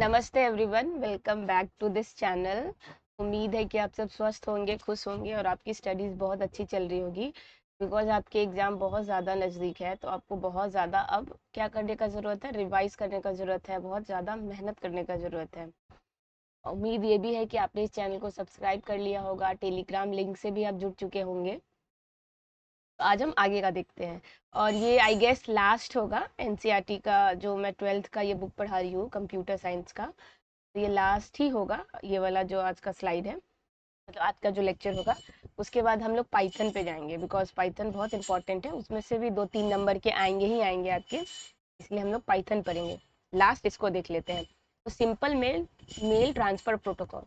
नमस्ते everyone, welcome back to this channel. उम्मीद है कि आप सब स्वस्थ होंगे, खुश होंगे और आपकी स्टडीज़ बहुत अच्छी चल रही होगी। बिकॉज आपके एग्ज़ाम बहुत ज़्यादा नज़दीक है, तो आपको बहुत ज़्यादा अब क्या करने का ज़रूरत है, रिवाइज करने का ज़रूरत है, बहुत ज़्यादा मेहनत करने का ज़रूरत है। उम्मीद ये भी है कि आपने इस चैनल को सब्सक्राइब कर लिया होगा, टेलीग्राम लिंक से भी आप जुड़ चुके होंगे। तो आज हम आगे का देखते हैं। और ये आई गेस लास्ट होगा एनसीईआरटी का, जो मैं 12th का ये बुक पढ़ा रही हूँ कंप्यूटर साइंस का। तो ये लास्ट ही होगा, ये वाला जो आज का स्लाइड है, मतलब आज का जो लेक्चर होगा। उसके बाद हम लोग पाइथन पे जाएंगे, बिकॉज पाइथन बहुत इंपॉर्टेंट है, उसमें से भी 2-3 नंबर के आएंगे ही आएंगे आपके, इसलिए हम लोग पाइथन पढ़ेंगे। लास्ट इसको देख लेते हैं। तो simple mail mail transfer protocol,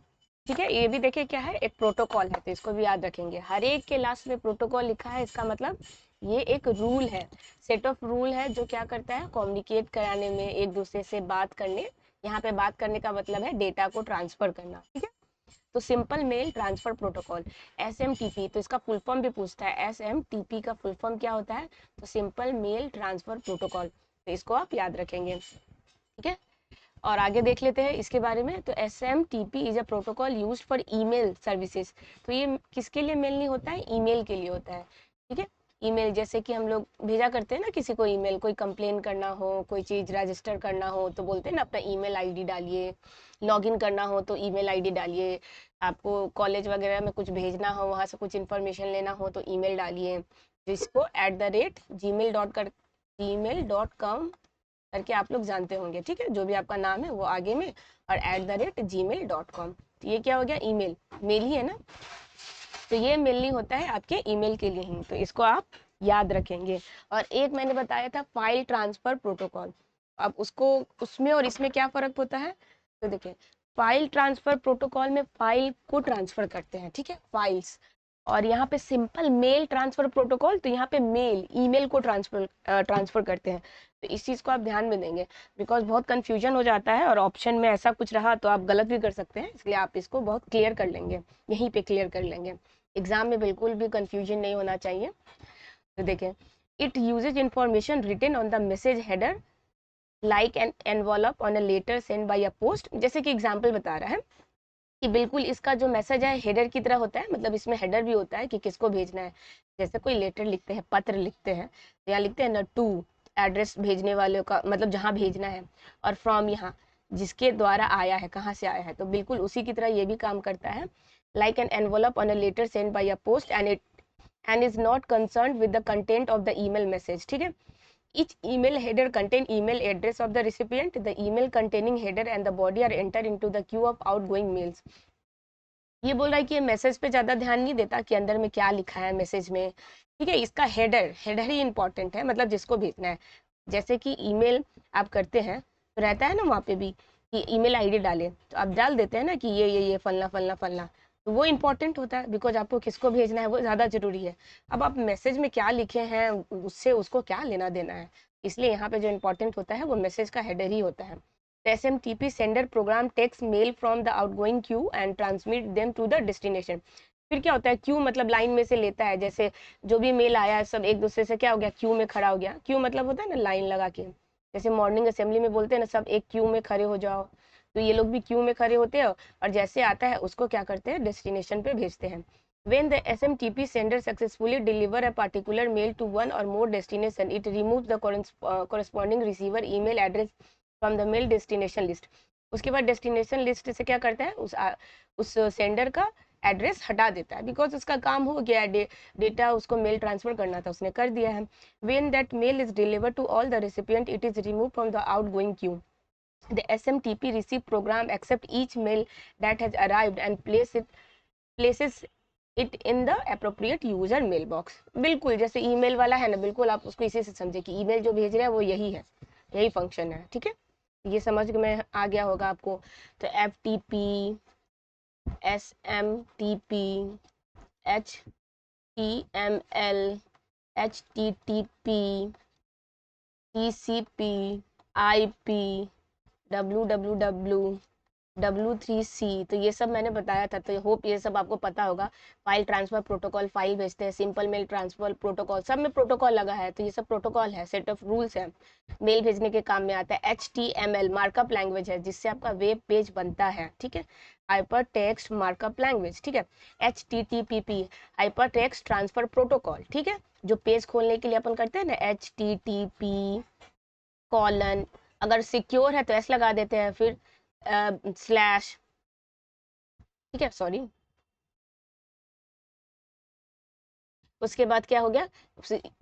ठीक है। ये भी देखिए क्या है, एक प्रोटोकॉल है, तो इसको भी याद रखेंगे। हर एक के लास्ट में प्रोटोकॉल लिखा है, इसका मतलब ये एक रूल है, सेट ऑफ रूल है, जो क्या करता है, कम्युनिकेट कराने में, एक दूसरे से बात करने। यहाँ पे बात करने का मतलब है डेटा को ट्रांसफर करना, ठीक है। तो simple mail transfer protocol, SMTP, तो इसका फुल फॉर्म भी पूछता है, एसएमटीपी का फुल फॉर्म क्या होता है, तो सिंपल मेल ट्रांसफर प्रोटोकॉल। तो इसको आप याद रखेंगे, ठीक है। और आगे देख लेते हैं इसके बारे में। तो S M T P is a protocol use for email services. तो ये किसके लिए मेल नहीं होता है, ईमेल के लिए होता है, ठीक है। ईमेल जैसे कि हम लोग भेजा करते हैं ना किसी को ईमेल, कोई कंप्लेन करना हो, कोई चीज़ रजिस्टर करना हो, तो बोलते हैं ना अपना ईमेल आईडी डालिए। लॉगिन करना हो तो ईमेल आईडी डालिए। आपको कॉलेज वगैरह में कुछ भेजना हो, वहाँ से कुछ इन्फॉर्मेशन लेना हो तो ईमेल डालिए, जिसको @gmail.com करके आप लोग जानते होंगे, ठीक है। जो भी आपका नाम है वो आगे में, और @gmail.com। तो ये क्या हो गया, ईमेल, मेल ही है ना। तो ये मेल नहीं होता है, आपके ईमेल के लिए ही, तो इसको आप याद रखेंगे। और एक मैंने बताया था फाइल ट्रांसफर प्रोटोकॉल। अब उसको, उसमें और इसमें क्या फर्क होता है, तो देखिए, फाइल ट्रांसफर प्रोटोकॉल में फाइल को ट्रांसफर करते हैं, ठीक है, फाइल्स। और यहाँ पे सिंपल मेल ट्रांसफर प्रोटोकॉल, तो यहाँ पे मेल, ईमेल को ट्रांसफर करते हैं। तो इस चीज़ को आप ध्यान में देंगे, बिकॉज बहुत कंफ्यूजन हो जाता है, और ऑप्शन में ऐसा कुछ रहा तो आप गलत भी कर सकते हैं, इसलिए आप इसको बहुत क्लियर कर लेंगे, यहीं पे क्लियर कर लेंगे। एग्जाम में बिल्कुल भी कंफ्यूजन नहीं होना चाहिए। तो देखें, it uses information written on the message header like an envelope on a letter send by a post. जैसे कि एग्जाम्पल बता रहा है कि बिल्कुल इसका जो मैसेज है हेडर की तरह होता है, मतलब इसमें हेडर भी होता है कि किसको भेजना है। जैसे कोई लेटर लिखते हैं, पत्र लिखते हैं, तो यहाँ लिखते हैं ना टू, एड्रेस भेजने वाले का मतलब जहाँ भेजना है, और फ्रॉम यहाँ जिसके द्वारा आया है, कहाँ से आया है, तो बिल्कुल उसी की तरह ये भी काम करता है। Like an envelope on a letter send by a post and is not concern with the content of the email message, ठीक है। Each email header contain email address of the recipient. The email containing header and the body are entered into the queue of outgoing mails. ये बोल रहा है कि ये message पे ज्यादा ध्यान नहीं देता कि अंदर में क्या लिखा है मैसेज में, ठीक है। इसका हेडर, हेडर ही इंपॉर्टेंट है, मतलब जिसको भेजना है। जैसे कि ईमेल आप करते हैं तो रहता है ना वहाँ पे भी कि ईमेल आईडी डालें, तो आप डाल देते हैं ना कि ये फलना फलना फलना, तो वो इंपॉर्टेंट होता है, बिकॉज आपको किसको भेजना है वो ज़्यादा जरूरी है। अब आप मैसेज में क्या लिखे हैं उससे उसको क्या लेना देना है, इसलिए यहाँ पे जो इंपॉर्टेंट होता है वो मैसेज का हेडर ही होता है। SMTP sender program takes mail from the outgoing queue and transmit them to the destination। फिर क्या होता है, क्यू मतलब लाइन में से लेता है, जैसे जो भी मेल आया सब एक दूसरे से क्या हो गया, क्यू में खड़ा हो गया। क्यू मतलब होता है ना लाइन लगा के, जैसे मॉर्निंग असेंबली में बोलते हैं ना सब एक क्यू में खड़े हो जाओ, तो ये लोग भी क्यू में खड़े होते हैं, और जैसे आता है उसको क्या करते हैं, डेस्टिनेशन पे भेजते हैं। When the SMTP sender successfully deliver a particular mail to one or more destination, it removes the corresponding receiver email address from the mail destination list। उसके बाद डेस्टिनेशन लिस्ट से क्या करता है, उस सेंडर का एड्रेस हटा देता है, बिकॉज उसका काम हो गया है, डेटा उसको मेल ट्रांसफर करना था, उसने कर दिया है। When that mail is delivered to all the recipient, it is removed from the outgoing queue। The SMTP receive program accept each mail that has arrived and places it in the appropriate user mail box. बिल्कुल जैसे email वाला है ना, बिल्कुल आप उसको इसी से समझे कि ईमेल जो भेज रहे हैं वो यही है, यही फंक्शन है, ठीक है। ये समझ में आ गया होगा आपको। तो FTP, SMTP, HTML, HTTP, TCP, IP, WWW, W3C, तो ये सब मैंने बताया था, तो होप ये सब आपको पता होगा। फाइल ट्रांसफर प्रोटोकॉल, फाइल भेजते हैं, सिंपल मेल ट्रांसफर प्रोटोकॉल, सब में प्रोटोकॉल लगा है, तो ये सब प्रोटोकॉल है, सेट ऑफ रूल्स है, मेल भेजने के काम में आता है। HTML मार्कअप लैंग्वेज है, जिससे आपका वेब पेज बनता है, ठीक है। हाइपर टेक्स्ट मार्कअप लैंग्वेज, ठीक है। HTTP hyper text transfer protocol, ठीक है, जो पेज खोलने के लिए अपन करते हैं ना, HTTP कॉलन, अगर सिक्योर है तो एस लगा देते हैं, फिर स्लैश, ठीक है, सॉरी। उसके बाद क्या हो गया,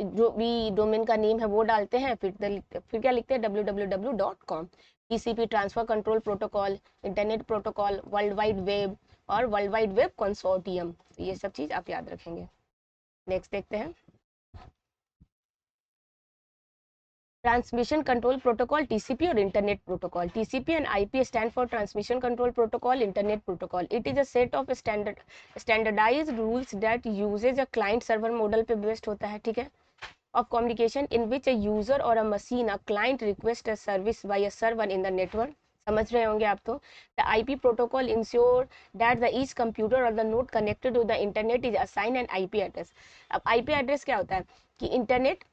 जो भी डोमेन का नेम है वो डालते हैं, फिर क्या लिखते हैं, www.com। TCP transfer control protocol, internet protocol, world wide web और वर्ल्ड वाइड वेब कंसोर्टियम, ये सब चीज आप याद रखेंगे। नेक्स्ट देखते हैं, ट्रांसमिशन कंट्रोल प्रोटोकॉल, TCP और internet protocol. TCP and IP stand for transmission control protocol, internet protocol. It is a set of standardised rules that uses a client server model पे बेस्ड होता है, ठीक है, of communication in which a user or a machine, a client request a service by a server in the network। समझ रहे होंगे आप तो। The IP protocol ensure that the each computer or the node connected to the internet is assigned an IP address। अब IP address क्या होता है कि इंटरनेट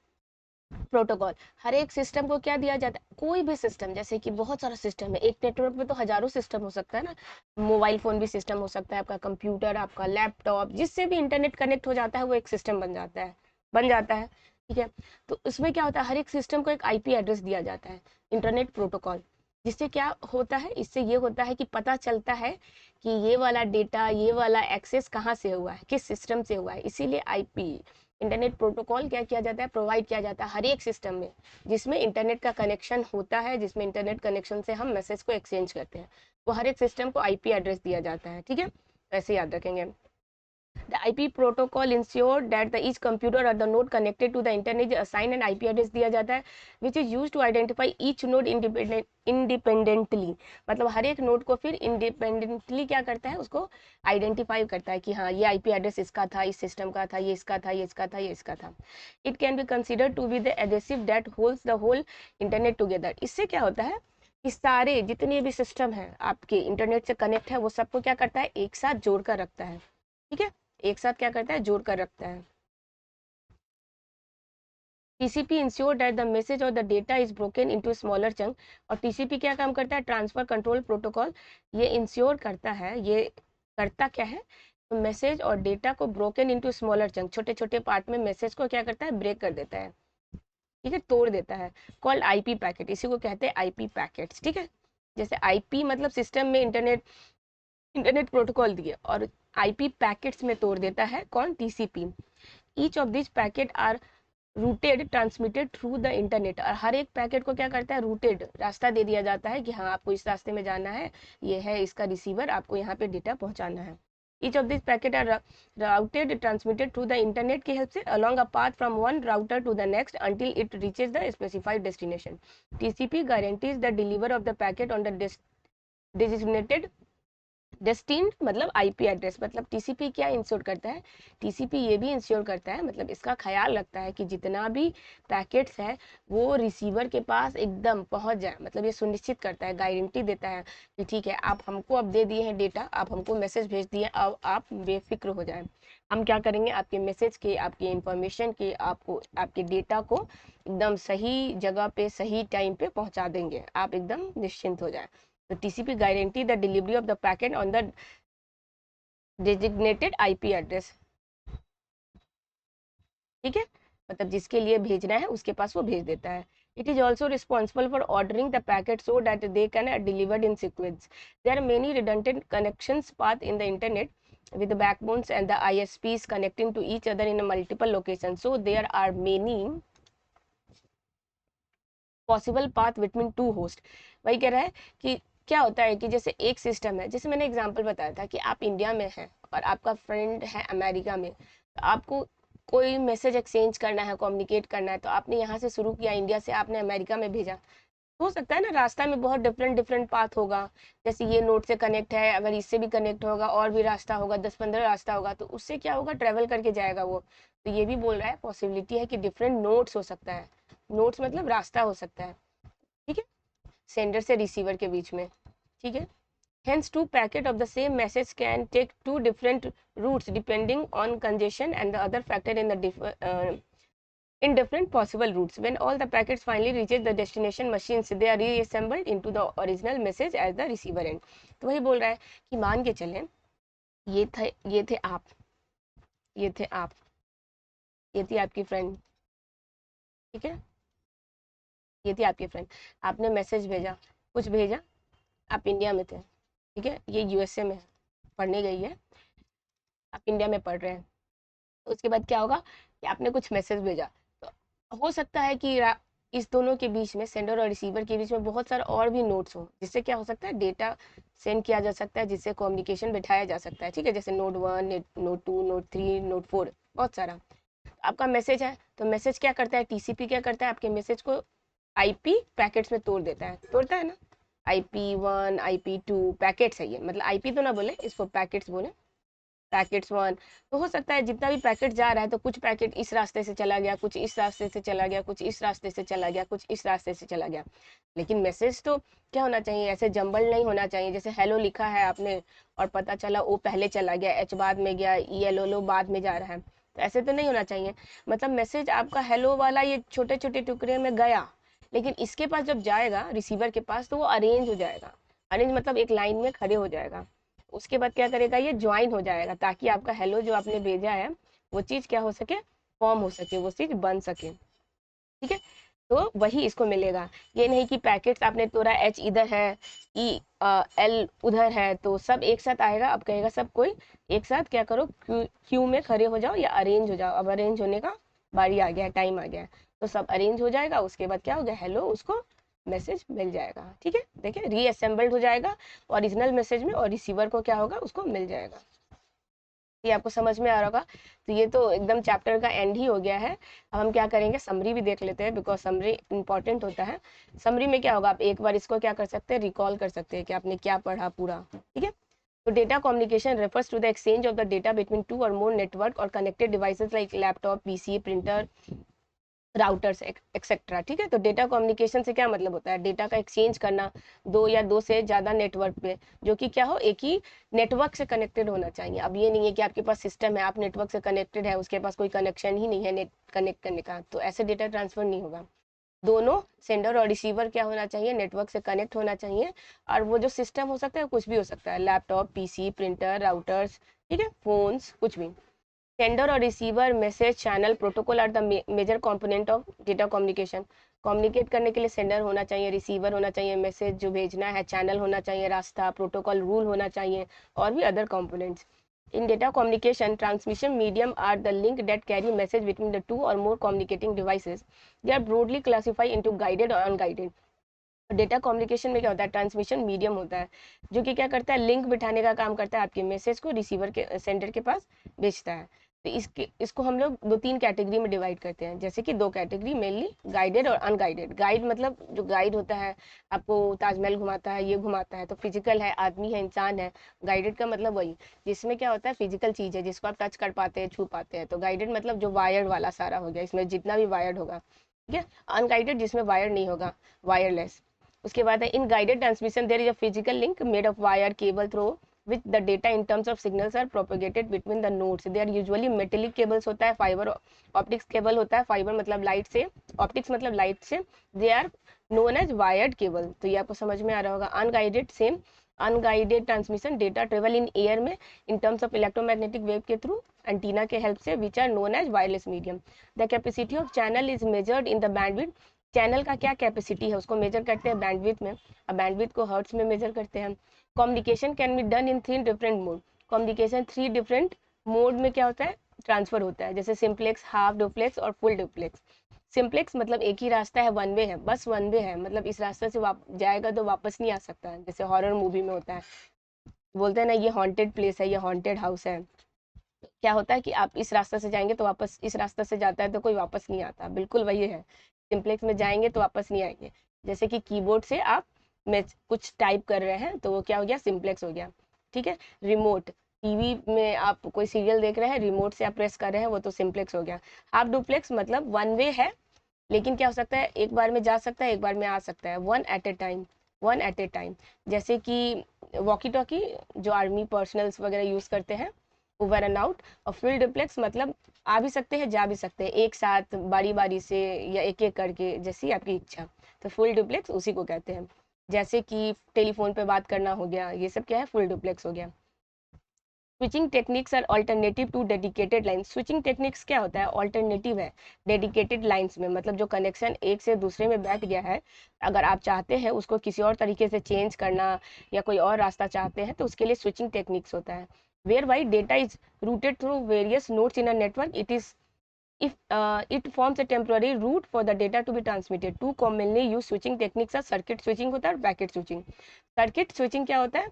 प्रोटोकॉल हर एक सिस्टम को क्या दिया जाता है, कोई भी सिस्टम, जैसे कि बहुत सारा सिस्टम है एक नेटवर्क में, तो हजारों सिस्टम हो सकता है ना, मोबाइल फोन भी सिस्टम हो सकता है, आपका कंप्यूटर, आपका लैपटॉप, जिससे भी इंटरनेट कनेक्ट हो जाता है वो एक सिस्टम बन जाता है, ठीक है। तो इसमें क्या होता है, हर एक सिस्टम को एक IP एड्रेस दिया जाता है, इंटरनेट प्रोटोकॉल। जिससे क्या होता है, इससे ये होता है कि पता चलता है कि ये वाला डेटा, ये वाला एक्सेस कहाँ से हुआ है, किस सिस्टम से हुआ है, इसीलिए IP इंटरनेट प्रोटोकॉल क्या किया जाता है, प्रोवाइड किया जाता है हर एक सिस्टम में जिसमें इंटरनेट का कनेक्शन होता है, जिसमें इंटरनेट कनेक्शन से हम मैसेज को एक्सचेंज करते हैं, वो हर एक सिस्टम को IP एड्रेस दिया जाता है, ठीक है, ऐसे याद रखेंगे। The IP protocol ensure that the each computer or the node connected to the internet is assigned an IP address दिया जाता है, which is used to identify each node independently। मतलब हर एक नोड को फिर independently क्या करता है, उसको आइडेंटिफाई करता है कि हाँ ये IP एड्रेस इसका था, इस सिस्टम का था, ये इसका था, ये इसका था, ये इसका था। It can be considered to be the adhesive that holds the whole internet together। इससे क्या होता है कि सारे जितने भी सिस्टम हैं आपके इंटरनेट से कनेक्ट है, वो सबको क्या करता है, एक साथ जोड़ कर रखता है, ठीक है, एक साथ क्या करता है, जोड़ कर रखता है। TCP ensure that the message और the data is broken into smaller chunk. और TCP क्या काम करता है, ट्रांसफर कंट्रोल प्रोटोकॉल, ये इंश्योर करता है, ये करता क्या है, तो मैसेज और डेटा को ब्रोकन इनटू स्मॉलर चंक, छोटे छोटे पार्ट में मैसेज को क्या करता है, ब्रेक कर देता है, ठीक है, तोड़ देता है। कॉल्ड IP पैकेट, इसी को कहते हैं IP पैकेट्स, ठीक है। जैसे IP मतलब सिस्टम में इंटरनेट इंटरनेट प्रोटोकॉल दिए, और IP पैकेट्स में तोड़ देता है कौन, TCP। Each of this packet are routed transmitted through the internet, और हर एक पैकेट को क्या करता है, रूटेड रास्ता दे दिया जाता है कि हाँ आपको इस रास्ते में जाना है, ये है इसका रिसीवर, आपको यहाँ पे डेटा पहुंचाना है। Each of this packet are routed transmitted through the internet की हेल्प से along a path from one router to the next until it reaches the specified destination. TCP guarantees the deliver of the packet on the designated destined मतलब IP address. मतलब TCP क्या ensure करता है, TCP ये भी ensure करता है, मतलब इसका ख्याल रखता है कि जितना भी पैकेट्स है वो रिसीवर के पास एकदम पहुंच जाए, मतलब ये सुनिश्चित करता है, गारंटी देता है कि ठीक है आप हमको अब दे दिए हैं डेटा, आप हमको मैसेज भेज दिए, अब आप बेफिक्र हो जाए, हम क्या करेंगे, आपके मैसेज के, आपके इंफॉर्मेशन के, आपको आपके डेटा को एकदम सही जगह पे सही टाइम पे पहुंचा देंगे, आप एकदम निश्चिंत हो जाए। तो TCP guarantee the delivery of the packet on the designated IP address, ठीक है, मतलब जिसके लिए भेजना है उसके पास वो भेज देता है। It is also responsible for ordering the packet so that they can delivered in sequence. There are many redundant connections path in the internet with the backbones and the ISPs connecting to each other in a multiple locations. So there are many possible path between two host. वही कह रहा है कि क्या होता है कि जैसे एक सिस्टम है, जैसे मैंने एग्जांपल बताया था कि आप इंडिया में हैं और आपका फ्रेंड है अमेरिका में, तो आपको कोई मैसेज एक्सचेंज करना है, कम्युनिकेट करना है, तो आपने यहाँ से शुरू किया, इंडिया से आपने अमेरिका में भेजा, हो सकता है ना रास्ता में बहुत डिफरेंट डिफरेंट पाथ होगा, जैसे ये नोड से कनेक्ट है, अगर इससे भी कनेक्ट होगा और भी रास्ता होगा, 10-15 रास्ता होगा, तो उससे क्या होगा, ट्रेवल करके जाएगा वो। तो ये भी बोल रहा है पॉसिबिलिटी है कि डिफरेंट नोड्स हो सकता है, नोड्स मतलब रास्ता हो सकता है, ठीक है, सेंडर से रिसीवर के बीच में, ठीक है। Hence, two packets of the same message can take two different routes depending on congestion and the other factor in different possible routes. When all the packets finally reaches the destination machines, they are reassembled into the original message as the receiver end. तो वही बोल रहा है कि मान के चलें ये थे आप, ये थे आप, ये थी आपकी फ्रेंड, ठीक है, ये थी आपकी फ्रेंड, आपने मैसेज भेजा, कुछ भेजा, आप इंडिया में थे, ठीक है, ये यूएसए में पढ़ने गई है, आप इंडिया में पढ़ रहे हैं, तो उसके बाद क्या होगा कि आपने कुछ मैसेज भेजा, तो हो सकता है कि इस दोनों के बीच में, सेंडर और रिसीवर के बीच में बहुत सारे और भी नोट्स हो, जिससे क्या हो सकता है, डेटा सेंड किया जा सकता है, जिससे कम्युनिकेशन बिठाया जा सकता है, ठीक है, जैसे नोट 1, नोट 2, नोट 3, नोट 4, बहुत सारा। आपका मैसेज है तो मैसेज क्या करता है, टीसीपी क्या करता है, आपके मैसेज को आईपी पैकेट्स में तोड़ देता है, तोड़ता है ना, IP1, IP2 पैकेट्स है ये, मतलब आईपी तो ना बोले, इसको पैकेट्स बोले, पैकेट्स 1। तो हो सकता है जितना भी पैकेट जा रहा है तो कुछ पैकेट इस रास्ते से चला गया, कुछ इस रास्ते से चला गया, कुछ इस रास्ते से चला गया, कुछ इस रास्ते से चला गया, लेकिन मैसेज तो क्या होना चाहिए, ऐसे जंबल नहीं होना चाहिए, जैसे हेलो लिखा है आपने और पता चला ओ पहले चला गया, एच बाद में गया, ELOLO बाद में जा रहा है, तो ऐसे तो नहीं होना चाहिए। मतलब मैसेज आपका हेलो वाला ये छोटे छोटे टुकड़े में गया, लेकिन इसके पास जब जाएगा रिसीवर के पास तो वो अरेंज हो जाएगा, अरेंज मतलब एक लाइन में खड़े हो जाएगा, उसके बाद क्या करेगा, ये ज्वाइन हो जाएगा, ताकि आपका हेलो जो आपने भेजा है वो चीज़ क्या हो सके, फॉर्म हो सके, वो चीज़ बन सके, ठीक है, तो वही इसको मिलेगा। ये नहीं कि पैकेट्स आपने तोड़ा, H इधर है, L उधर है, तो सब एक साथ आएगा, अब कहेगा सब कोई एक साथ क्या करो, क्यू में खड़े हो जाओ या अरेंज हो जाओ, अब अरेंज होने का बारी आ गया, टाइम आ गया, तो सब अरेंज हो जाएगा, उसके बाद क्या हो गया, हेलो, उसको मैसेज मिल जाएगा, ठीक है, देखिए रीअसेंबल्ड हो जाएगा ओरिजिनल मैसेज में, और रिसीवर को क्या होगा, उसको मिल जाएगा। ये आपको समझ में आ रहा होगा। तो ये तो एकदम चैप्टर का एंड ही हो गया है। अब हम क्या करेंगे, समरी भी देख लेते हैं, बिकॉज समरी इंपॉर्टेंट होता है। समरी में क्या होगा, आप एक बार इसको क्या कर सकते हैं, रिकॉल कर सकते हैं कि आपने क्या पढ़ा पूरा, ठीक है। तो data communication refers to the exchange of the data between two or more network or connected devices like laptop, PC, printer, routers etcetera, ठीक है। तो डेटा कम्युनिकेशन से क्या मतलब होता है, डेटा का एक्सचेंज करना दो या दो से ज़्यादा नेटवर्क पे, जो कि क्या हो, एक ही नेटवर्क से कनेक्टेड होना चाहिए। अब ये नहीं है कि आपके पास सिस्टम है, आप नेटवर्क से कनेक्टेड है, उसके पास कोई कनेक्शन ही नहीं है नेट कनेक्ट करने का, तो ऐसे डेटा ट्रांसफर नहीं होगा। दोनों सेंडर और रिसीवर क्या होना चाहिए, नेटवर्क से कनेक्ट होना चाहिए, और वो जो सिस्टम हो सकता है कुछ भी हो सकता है, लैपटॉप, पीसी, प्रिंटर, राउटर्स, ठीक है, फोन्स, कुछ भी। सेंडर और receiver message channel protocol are the major component of data communication. Communicate करने के लिए सेंडर होना चाहिए, रिसीवर होना चाहिए, मैसेज जो भेजना है, चैनल होना चाहिए, रास्ता, प्रोटोकॉल, रूल होना चाहिए, और भी other components. In data communication, transmission medium are the link that carry message between the two or more communicating devices. They are broadly classified into guided और unguided. डेटा कम्युनिकेशन में क्या होता है, transmission medium होता है, जो कि क्या करता है, लिंक बिठाने का काम करता है, आपके मैसेज को रिसीवर के सेंडर के पास भेजता है। तो इसको हम लोग दो तीन कैटेगरी में डिवाइड करते हैं, जैसे कि दो कैटेगरी मेनली, गाइडेड और अनगाइडेड। गाइड मतलब जो गाइड होता है, आपको ताजमहल घुमाता है, ये घुमाता है, तो फिजिकल है, आदमी है, इंसान है। गाइडेड का मतलब वही जिसमें क्या होता है, फिजिकल चीज़ है जिसको आप टच कर पाते हैं, छू पाते हैं, तो गाइडेड मतलब जो वायर्ड वाला सारा हो गया, इसमें जितना भी वायर्ड होगा, ठीक है। अनगाइडेड जिसमें वायर नहीं होगा, वायरलेस। उसके बाद है in guided transmission there is a physical link made of wire cable through which the data in terms of signals are propagated between the nodes. They are usually metallic cables होता है, fibre optics cable होता है, fibre मतलब light से, optics मतलब light से, they are known as wired cable. तो ये आपको समझ में आ रहा होगा। Unguided same, unguided transmission data travel in air में in terms of electromagnetic wave के थ्रू एंटीना के हेल्प से, which are known as wireless medium. The capacity of channel is measured in the bandwidth. Channel का क्या capacity है उसको major करते हैं बैंडविड्थ में, अब बैंडविड्थ को हर्ट्ज में मेजर करते हैं। Communication can be done in 3 different mode. Communication 3 different mode में क्या होता है, ट्रांसफर होता है, जैसे सिंप्लेक्स, हाफ डुप्लेक्स और फुल डुप्लेक्स। सिंप्लेक्स मतलब एक ही रास्ता है, वन वे है, बस वन वे है, मतलब इस रास्ते से जाएगा तो वापस नहीं आ सकता है, जैसे हॉरर मूवी में होता है, बोलते हैं ना ये हॉन्टेड प्लेस है, ये हॉन्टेड हाउस है। क्या होता है कि आप इस रास्ते से जाएंगे तो वापस, इस रास्ते से जाता है तो कोई वापस नहीं आता, बिल्कुल वही है। सिंप्लेक्स में जाएंगे तो वापस नहीं आएंगे, जैसे कि कीबोर्ड से आप में कुछ टाइप कर रहे हैं तो वो क्या हो गया, सिंप्लेक्स हो गया, ठीक है। रिमोट, टीवी में आप कोई सीरियल देख रहे हैं, रिमोट से आप प्रेस कर रहे हैं, वो तो सिंप्लेक्स हो गया। हाफ डुप्लेक्स मतलब वन वे है, लेकिन क्या हो सकता है, एक बार में जा सकता है, एक बार में आ सकता है, one at a time, one at a time. जैसे कि वॉकी टॉकी जो आर्मी पर्सनल्स वगैरह यूज़ करते हैं, ओवर एंड आउट। और फुल डुप्लेक्स मतलब आ भी सकते हैं जा भी सकते हैं एक साथ बारी बारी से या एक एक करके, जैसी आपकी इच्छा। तो फुल डुप्लेक्स उसी को कहते हैं। जैसे कि टेलीफोन पे बात करना हो गया, ये सब क्या है, फुल डुप्लेक्स हो गया। Switching techniques are alternative to dedicated line. Switching techniques क्या होता है, ऑल्टरनेटिव है डेडिकेटेड लाइंस में। मतलब जो कनेक्शन एक से दूसरे में बैठ गया है, अगर आप चाहते हैं उसको किसी और तरीके से चेंज करना या कोई और रास्ता चाहते हैं, तो उसके लिए स्विचिंग टेक्निक्स होता है। Whereby data is routed through various nodes in a network, it is if it forms a temporary route for the data to be transmitted. Two commonly used switching techniques are circuit switching होता है और packet switching. Circuit switching क्या होता है,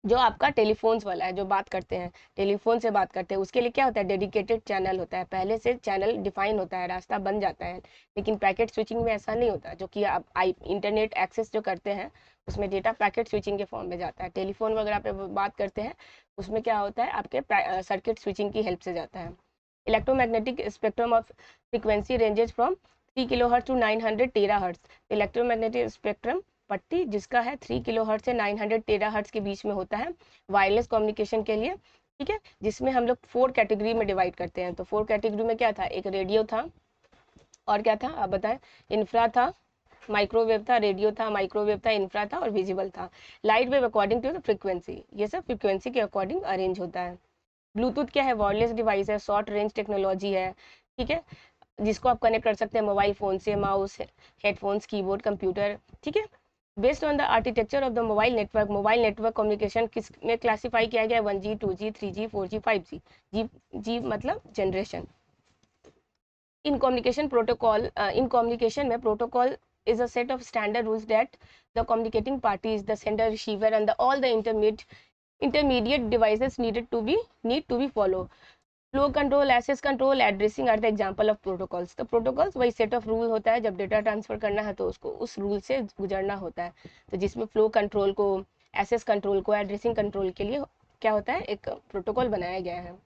जो आपका telephones वाला है, जो बात करते हैं टेलीफोन से बात करते हैं, उसके लिए क्या होता है, डेडिकेटेड चैनल होता है, पहले से चैनल डिफाइन होता है, रास्ता बन जाता है। लेकिन पैकेट स्विचिंग में ऐसा नहीं होता, जो कि आप इंटरनेट एक्सेस जो करते हैं उसमें डेटा पैकेट स्विचिंग के फॉर्म में जाता है। टेलीफोन वगैरह पे बात करते हैं उसमें क्या होता है, आपके सर्किट स्विचिंग की हेल्प से जाता है। Electromagnetic spectrum of frequency ranges from 3 kilohertz to 900 terahertz. Electromagnetic spectrum पट्टी जिसका है 3 किलोहर्ट्ज से 900 टेराहर्ट्ज के बीच में होता है वायरलेस कम्युनिकेशन के लिए, ठीक है। जिसमें हम लोग 4 कैटेगरी में डिवाइड करते हैं। तो 4 कैटेगरी में क्या था, एक रेडियो था, और क्या था आप बताएं, इंफ्रा था, माइक्रोवेव था, रेडियो था, माइक्रोवेव था, इंफ्रा था और विजिबल था। Light wave according to the frequency, ये सब फ्रीक्वेंसी के अकॉर्डिंग अरेंज होता है। ब्लूटूथ क्या है, वायरलेस डिवाइस है, शॉर्ट रेंज टेक्नोलॉजी है, ठीक है, जिसको आप कनेक्ट कर सकते हैं मोबाइल फोन से, माउस, हेडफोन्स, कीबोर्ड, कंप्यूटर, ठीक है। Based on the architecture of the mobile network communication किस में क्लासीफाई किया गया, 1G 2G 3G 4G 5G। जी मतलब जनरेशन। इन कम्युनिकेशन में protocol is a set of standard rules that the communicating parties, the sender, receiver, and all the intermediate devices need to be follow. Flow control, access control, addressing are the example of protocols. तो protocols वही set of rule होता है, जब data transfer करना है तो उसको उस रूल से गुजरना होता है। तो जिसमें फ्लो कंट्रोल को, एक्सेस कंट्रोल को, एड्रेसिंग कंट्रोल के लिए क्या होता है, एक प्रोटोकॉल बनाया गया है।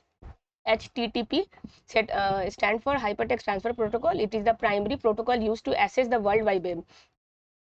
HTTP stand for Hypertext Transfer Protocol. It is the primary protocol used to access the World Wide Web.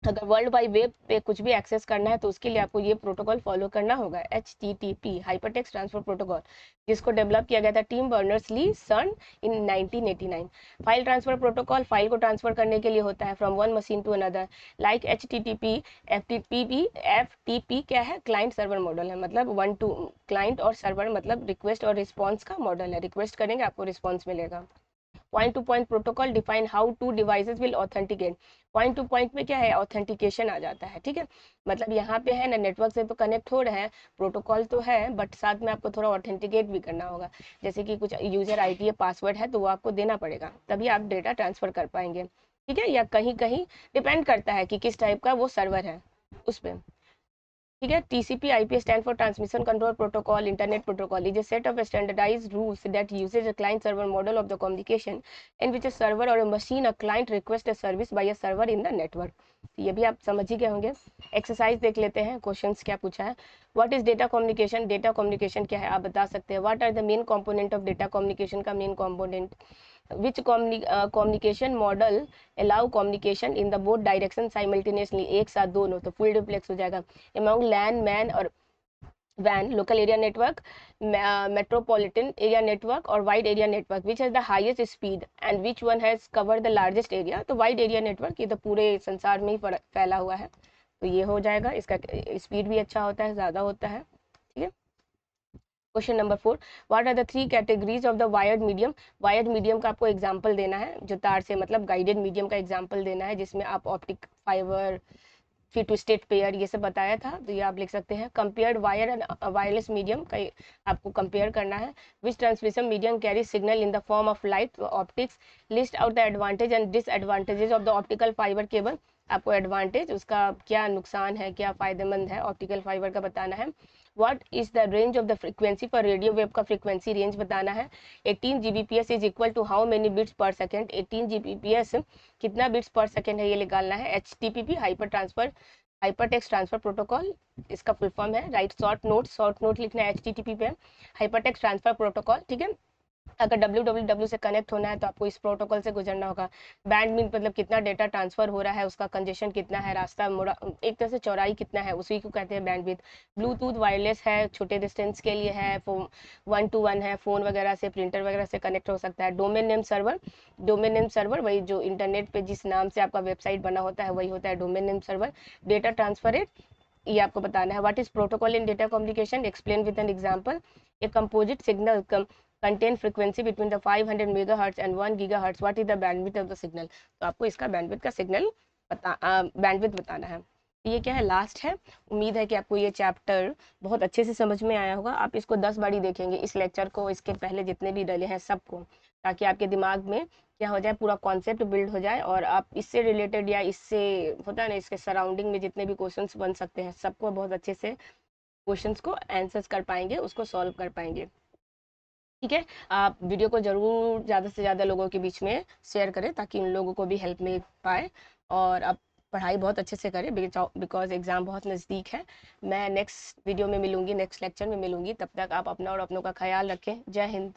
अगर वर्ल्ड वाइड वेब पे कुछ भी एक्सेस करना है तो उसके लिए आपको ये प्रोटोकॉल फॉलो करना होगा, HTTP हाइपरटेक्स्ट ट्रांसफर प्रोटोकॉल, जिसको डेवलप किया गया था टीम बर्नर्स-ली सन in 1989। File transfer protocol file को ट्रांसफर करने के लिए होता है from one machine to another, like HTTP। FTP क्या है, क्लाइंट सर्वर मॉडल है, मतलब वन टू क्लाइंट और सर्वर मतलब रिक्वेस्ट और रिस्पॉन्स का मॉडल है, रिक्वेस्ट करेंगे आपको रिस्पॉन्स मिलेगा। Point to point protocol define how two devices will authenticate. Point to point में क्या है, ऑथेंटिकेशन आ जाता है, ठीक है। मतलब यहाँ पे है ना, नेटवर्क से तो कनेक्ट हो रहे हैं, प्रोटोकॉल तो है, बट साथ में आपको थोड़ा ऑथेंटिकेट भी करना होगा। जैसे कि कुछ यूजर आईडी या पासवर्ड है तो वो आपको देना पड़ेगा, तभी आप डेटा ट्रांसफर कर पाएंगे, ठीक है। या कहीं कहीं डिपेंड करता है कि किस टाइप का वो सर्वर है उस पर, ठीक है। TCP/IP stand for Transmission Control Protocol. Internet Protocol is a set of standardized rules that uses a client-server model of the communication in which a server or a machine, a client request a service by a server in the network. तो ये भी आप समझ ही गए होंगे। Exercise देख लेते हैं, क्वेश्चंस क्या पूछा है। What is data communication, data communication क्या है आप बता सकते हैं। What are the main component of data communication का main component. which communication model allow communication in the both direction simultaneously, एक साथ दोनों, तो फुल डुप्लेक्स हो जाएगा। among LAN, MAN और WAN, local area network, metropolitan area network और wide area network, which has the highest speed and which one has covered the largest area। तो wide area network ये तो पूरे संसार में ही फैला हुआ है, तो ये हो जाएगा, इसका स्पीड भी अच्छा होता है, ज़्यादा होता है, ठीक है। Question number 4, what are the 3 categories of the wired medium. Wired medium का आपको एग्जांपल देना है, जो तार से मतलब गाइडेड मीडियम का एग्जांपल देना है, जिसमें आप ऑप्टिक फाइबर, फिर टू स्टेट पेयर, ये सब बताया था, तो ये आप लिख सकते हैं। Compared wire and wireless medium का आपको कंपेयर करना है। Which transmission medium carry signal in the form of light, optics. List out the advantage and disadvantages of the optical fibre cable. आपको एडवांटेज, उसका क्या नुकसान है, क्या फायदेमंद है ऑप्टिकल फाइबर का बताना है। What is the range of the frequency for radio wave का फ्रीक्वेंसी रेंज बताना है। 18 Gbps is equal to how many bits per second. 18 Gbps कितना बिट्स पर सेकेंड है ये निकालना है। HTTP hyper text transfer protocol, इसका फुल फॉर्म है। राइट शॉर्ट नोट लिखना है HTTP पे, हाइपर टेक्स्ट ट्रांसफर प्रोटोकॉल, ठीक है। अगर www से कनेक्ट होना है तो आपको इस प्रोटोकॉल से गुजरना होगा। बैंड मीन मतलब कितना डेटा ट्रांसफर हो रहा है, उसका कंजेशन कितना है, रास्ता मोड़ा, एक तरह से चौड़ाई कितना है, उसी को कहते हैं बैंडविड्थ। ब्लूटूथ वायरलेस है, छोटे डिस्टेंस के लिए है, 1 to 1 है, फ़ोन वगैरह से, प्रिंटर वगैरह से कनेक्ट हो सकता है। Domain name server, domain name server वही जो इंटरनेट पे जिस नाम से आपका वेबसाइट बना होता है वही होता है domain name server. Data transfer rate, ये आपको बताना है। What is protocol in data communication, explain with an example. A composite signal contain frequency between the 500 megahertz and 1 gigahertz, what is the bandwidth of the signal। तो आपको इसका bandwidth का signal bandwidth बताना है। ये क्या है, लास्ट है। उम्मीद है कि आपको ये चैप्टर बहुत अच्छे से समझ में आया होगा। आप इसको 10 बारी देखेंगे, इस लेक्चर को, इसके पहले जितने भी डले हैं सबको, ताकि आपके दिमाग में क्या हो जाए, पूरा कॉन्सेप्ट बिल्ड हो जाए और आप इससे रिलेटेड या इससे होता है ना, इसके सराउंडिंग में जितने भी क्वेश्चंस बन सकते हैं सबको बहुत अच्छे से क्वेश्चंस को आंसर्स कर पाएंगे, उसको सॉल्व कर पाएंगे। ठीक है, आप वीडियो को ज़रूर ज़्यादा से ज़्यादा लोगों के बीच में शेयर करें ताकि उन लोगों को भी हेल्प मिल पाए, और आप पढ़ाई बहुत अच्छे से करें बिकॉज एग्ज़ाम बहुत नज़दीक है। मैं नेक्स्ट वीडियो में मिलूंगी, नेक्स्ट लेक्चर में मिलूंगी, तब तक आप अपना और अपनों का ख्याल रखें। जय हिंद।